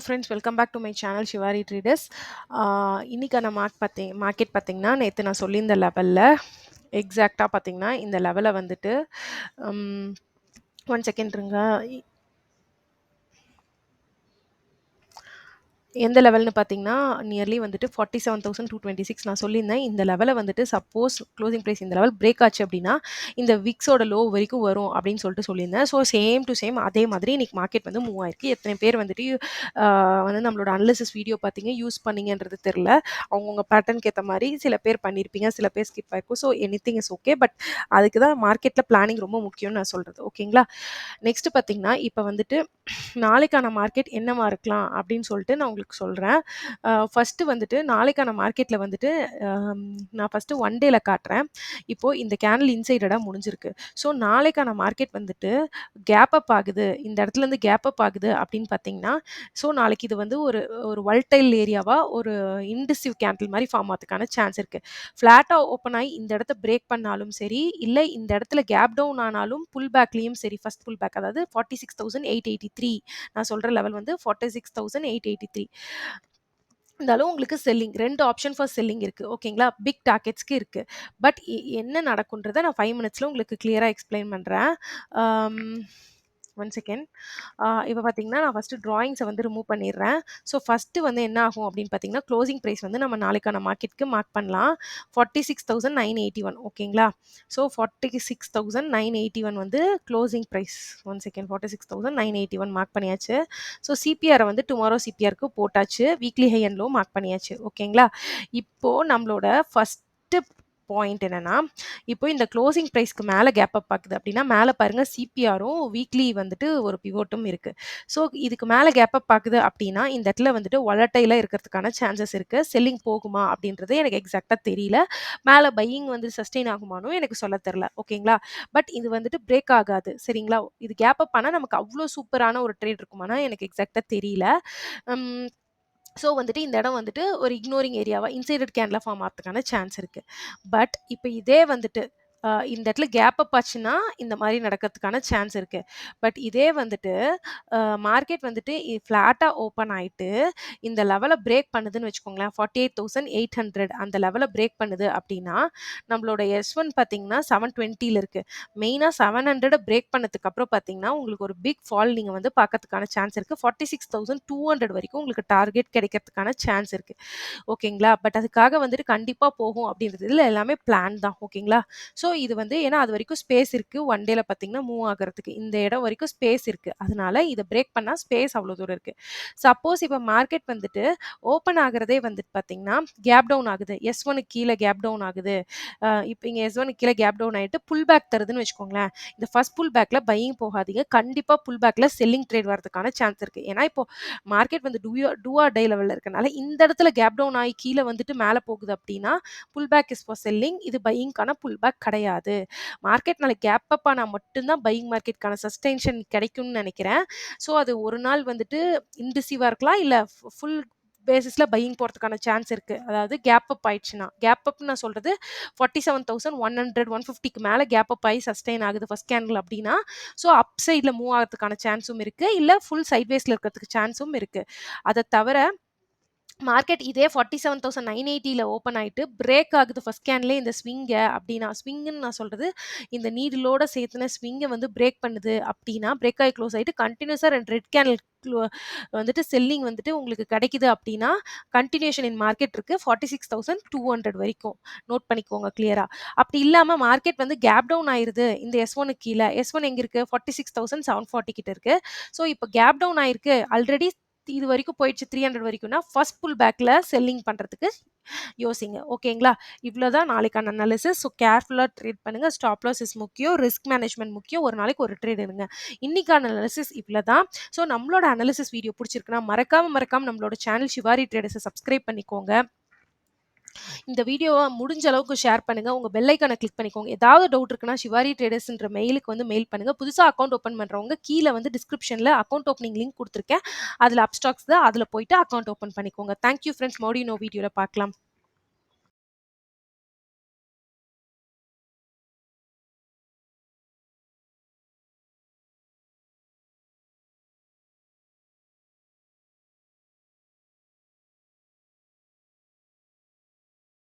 Friends welcome back to my channel Shivari traders. இன்றைக்கான market பார்த்தீங்கன்னா நேற்று நான் சொல்லியிருந்த லெவலில் எக்ஸாக்டாக பார்த்தீங்கன்னா இந்த லெவலை வந்துட்டு 1 செகண்ட் இருங்க. எந்த லெவல்னு பார்த்தீங்கன்னா நியர்லி வந்துட்டு 47,226 நான் சொல்லியிருந்தேன். இந்த லெவலை வந்துட்டு சப்போஸ் க்ளோசிங் ப்ரைஸ் இந்த லெவல் பிரேக் ஆச்சு அப்படின்னா இந்த விக்ஸோட லோ வரைக்கும் வரும் அப்படின்னு சொல்லிட்டு சொல்லியிருந்தேன். ஸோ சேம் டு சேம் அதே மாதிரி இன்னைக்கு மார்க்கெட் வந்து மூவ் ஆயிருக்கு. எத்தனை பேர் வந்துட்டு வந்து நம்மளோட அனலிசிஸ் வீடியோ பார்த்தீங்க யூஸ் பண்ணீங்கன்றது தெரில. அவங்கவுங்க பேட்டர்னுக்கு ஏற்ற மாதிரி சில பேர் பண்ணியிருப்பீங்க, சில பேர் ஸ்கிப் ஆயிருக்கும். So anything is okay. But அதுக்கு தான் மார்க்கெட்டில் பிளானிங் ரொம்ப முக்கியம்னு நான் சொல்கிறது. ஓகேங்களா? நெக்ஸ்ட் பார்த்தீங்கன்னா இப்போ வந்துட்டு நாளைக்கான மார்க்கெட் என்னவா இருக்கலாம் அப்படின்னு சொல்லிட்டு நான் உங்களுக்கு சொல்கிறேன். ஃபஸ்ட்டு வந்துட்டு நாளைக்கான மார்க்கெட்டில் வந்துட்டு நான் ஃபஸ்ட்டு ஒன் டேல காட்டுறேன். இப்போது இந்த கேண்டில் இன்சைடடாக முடிஞ்சிருக்கு. ஸோ நாளைக்கான மார்க்கெட் வந்துட்டு கேப் அப் ஆகுது, இந்த இடத்துலேருந்து கேப் அப் ஆகுது அப்படின்னு பார்த்தீங்கன்னா, ஸோ நாளைக்கு இது வந்து ஒரு ஒரு வல்டைல் ஏரியாவாக ஒரு இன்டிசிவ் கேண்டில் மாதிரி ஃபார்ம் ஆகிறதுக்கான சான்ஸ் இருக்குது. ஃப்ளாட்டாக ஓப்பன் ஆகி இந்த இடத்த பிரேக் பண்ணாலும் சரி, இல்லை இந்த இடத்துல கேப் டவுன் ஆனாலும் புல் பேக்லேயும் சரி, ஃபஸ்ட் புல் பேக் அதாவது 46,883 நான் சொல்கிற லெவல் வந்து 46,883 இருந்தாலும் உங்களுக்கு செல்லிங் 2 ஆப்ஷன் ஃபார் செல்லிங் இருக்குது. ஓகேங்களா? பிக் டார்கெட்ஸ்க்கு இருக்குது. பட் என்ன நடக்குன்றதை நான் 5 மினிட்ஸில் உங்களுக்கு கிளியராக எக்ஸ்பிளைன் பண்ணுறேன். 1 செகண்ட். இப்போ பார்த்தீங்கன்னா நான் ஃபஸ்ட்டு ட்ராயிங்ஸை வந்து ரிமூவ் பண்ணிடுறேன். ஸோ ஃபஸ்ட்டு வந்து என்ன ஆகும் அப்படின்னு பார்த்தீங்கன்னா க்ளோசிங் ப்ரைஸ் வந்து நம்ம நாளைக்கான மார்க்கெட்டுக்கு மார்க் பண்ணலாம். 46,981 ஓகேங்களா? ஸோ 46,981 வந்து க்ளோசிங் ப்ரைஸ். 1 செகண்ட். 46,981 மார்க் பண்ணியாச்சு. ஸோ சிபிஆரை வந்து டுமாரோ சிபிஆருக்கு போட்டாச்சு. Weekly high and low mark பண்ணியாச்சு. ஓகேங்களா? இப்போது நம்மளோட ஃபஸ்ட்டு பாயிண்ட் என்னன்னா, இப்போ இந்த க்ளோசிங் ப்ரைஸ்க்கு மேலே கேப் அப் ஆகுது அப்படின்னா மேலே பாருங்க சிபிஆரும் வீக்லி வந்துட்டு ஒரு பிவோட்டும் இருக்கு. ஸோ இதுக்கு மேலே கேப் அப் ஆகுது அப்படின்னா இந்த இடத்துல வந்துட்டு வொலட்டைலாக இருக்கிறதுக்கான சான்சஸ் இருக்கு. செல்லிங் போகுமா அப்படின்றது எனக்கு எக்ஸாக்டாக தெரியல. மேலே பையிங் வந்து சஸ்டெயின் ஆகுமானும் எனக்கு சொல்ல தெரில. ஓகேங்களா? பட் இது வந்துட்டு பிரேக் ஆகாது. சரிங்களா? இது கேப் அப் ஆனால் நமக்கு அவ்வளோ சூப்பரான ஒரு ட்ரேட் இருக்குமானா எனக்கு எக்ஸாக்டாக தெரியல. ஸோ வந்துட்டு இந்த இடம் வந்துட்டு ஒரு இக்னோரிங் ஏரியாவா இன்சைடட் கேண்டில் ஃபார்ம் ஆகிறதுக்கான சான்ஸ் இருக்குது. பட் இப்போ இதே வந்துட்டு இந்த இடத்துல கேப் அப் ஆச்சுன்னா இந்த மாதிரி நடக்கிறதுக்கான சான்ஸ் இருக்குது. பட் இதே வந்துட்டு மார்க்கெட் வந்துட்டு ஃப்ளாட்டாக ஓப்பன் ஆகிட்டு இந்த லெவலை பிரேக் பண்ணுதுன்னு வச்சுக்கோங்களேன், 48,800 அந்த லெவலை பிரேக் பண்ணுது அப்படின்னா நம்மளோட S1 பார்த்தீங்கன்னா 720 இருக்குது. மெயினாக 700 பிரேக் பண்ணதுக்கு அப்புறம் பார்த்தீங்கன்னா உங்களுக்கு ஒரு பிக் ஃபால் நீங்கள் வந்து பார்க்கறதுக்கான சான்ஸ் இருக்குது. 46,200 வரைக்கும் உங்களுக்கு டார்கெட் கிடைக்கிறதுக்கான சான்ஸ் இருக்குது. ஓகேங்களா? பட் அதுக்காக வந்துட்டு கண்டிப்பாக போகும் அப்படின்றதுல எல்லாமே பிளான் தான். ஓகேங்களா? ஸோ இது வந்து ஏன்னா அது வரைக்கும் ஸ்பேஸ் இருக்குது. ஒன் டேல பார்த்தீங்கன்னா மூவ் ஆகிறதுக்கு இந்த இடம் வரைக்கும் ஸ்பேஸ் இருக்குது. அதனால இதை பிரேக் பண்ணால் ஸ்பேஸ் அவ்வளோ தூரம் இருக்குது. சப்போஸ் இப்போ மார்க்கெட் வந்துட்டு ஓப்பன் ஆகிறதே வந்துட்டு பார்த்தீங்கன்னா கேப் டவுன் ஆகுது. S1க்கு கீழே கேப் டவுன் ஆகுது. இப்போ இங்கே S1க்கு கீழே கேப் டவுன் ஆகிட்டு புல் பேக் தருதுன்னு வச்சுக்கோங்களேன். இந்த ஃபர்ஸ்ட் புல் பேக்கில் பையிங் போகாதீங்க. கண்டிப்பாக புல் பேக்கில் செல்லிங் ட்ரேட் வரதுக்கான சான்ஸ் இருக்குது. ஏன்னா இப்போ மார்க்கெட் வந்து டூ ஆர் டை லெவலில் இருக்கனால இந்த இடத்துல கேப் டவுன் ஆகி கீழே வந்துட்டு மேலே போகுது அப்படின்னா pullback is for selling. இது பையிங்கான புல் பேக் கிடையாது. மார்க்கெட் நாளைக்கு கேப் அப் ஆனால் மட்டும்தான் பையிங் மார்க்கெட்கான சஸ்டென்ஷன் கிடைக்கும்னு நினைக்கிறேன். ஸோ அது ஒரு நாள் வந்துட்டு இன்டிசிவாக இருக்கலாம், இல்லை ஃபுல் பேசிஸில் பையிங் போகிறதுக்கான சான்ஸ் இருக்குது. அதாவது கேப் அப் ஆயிடுச்சுன்னா கேப் அப்னு நான் சொல்கிறது 47,100 150க்கு மேலே கேப் அப் ஆகி சஸ்டெயின் ஆகுது ஃபர்ஸ்ட் கேண்டில் அப்படின்னா ஸோ அப் சைடில் மூவ் ஆகிறதுக்கான சான்ஸும் இருக்குது, இல்லை ஃபுல் சைட்வேஸில் இருக்கிறதுக்கு சான்ஸும் இருக்குது. அதை தவிர மார்க்கெட் இதே 47,980 ஓப்பன் ஆயிட்டு பிரேக் ஆகுது ஃபர்ஸ்ட் கேன்லேயே இந்த ஸ்விங்கை அப்படின்னா ஸ்விங்குன்னு நான் சொல்கிறது இந்த நீடிலோட சேர்த்துன ஸ்விங்கை வந்து பிரேக் பண்ணுது அப்படின்னா பிரேக் ஆகி க்ளோஸ் ஆகிட்டு கண்டினியூஸாக 2 ரெட் கேண்டில் வந்துட்டு செல்லிங் வந்துட்டு உங்களுக்கு கிடைக்குது அப்படின்னா கண்டினியூஷன் இன் மார்க்கெட் இருக்குது 46,200 வரைக்கும் நோட் பண்ணிக்கோங்க கிளியராக. அப்படி இல்லாமல் மார்க்கெட் வந்து கேப் டவுன் ஆயிருது இந்த S1க்கு கீழே. S1 எங்கே இருக்குது? 46,740 கிட்ட இருக்குது. ஸோ இப்போ கேப் டவுன் ஆயிருக்கு ஆல்ரெடி இது வரைக்கும் போயிடுச்சு 300 வரைக்கும்னா ஃபர்ஸ்ட் புல் பேக்கில் செல்லிங் பண்ணுறதுக்கு யோசிங்க. ஓகேங்களா? இவ்வளோதான் நாளைக்கான அனாலிசிஸ். ஸோ கேர்ஃபுல்லாக ட்ரேட் பண்ணுங்கள். ஸ்டாப் லாஸ் இஸ் முக்கியம், ரிஸ்க் மேனேஜ்மெண்ட் முக்கியம். ஒரு நாளைக்கு ஒரு ட்ரேட் எடுங்க. இன்னைக்கான அனாலிசிஸ் இவ்வளோ தான். ஸோ நம்மளோட அனாலிசிஸ் வீடியோ பிடிச்சிருக்குன்னா மறக்காம நம்மளோட சேனல் ஷிவாரி ட்ரேடர்ஸை சப்ஸ்கிரைப் பண்ணிக்கோங்க. இந்த வீடியோவை முடிஞ்ச அளவுக்கு ஷேர் பண்ணுங்கள். உங்கள் பெல் ஐக்கானை கிளிக் பண்ணிக்கோங்க. ஏதாவது டவுட் இருக்குன்னா ஷிவாரி ட்ரேடர்ஸ்ன்ற மெயிலுக்கு வந்து மெயில் பண்ணுங்கள். புதுசாக அக்கௌண்ட் ஓப்பன் பண்ணுறவங்க கீழே வந்து டிஸ்கிரிப்ஷனில் அக்கௌண்ட் ஓப்பனிங் லிங்க் கொடுத்துருக்கேன். அதில் அப்ஸ்டாக்ஸ் தான், அதில் போயிட்டு அக்கௌண்ட் ஓப்பன் பண்ணிக்கோங்க. Thank you friends. மறுபடியும் வீடியோவில் பார்க்கலாம்.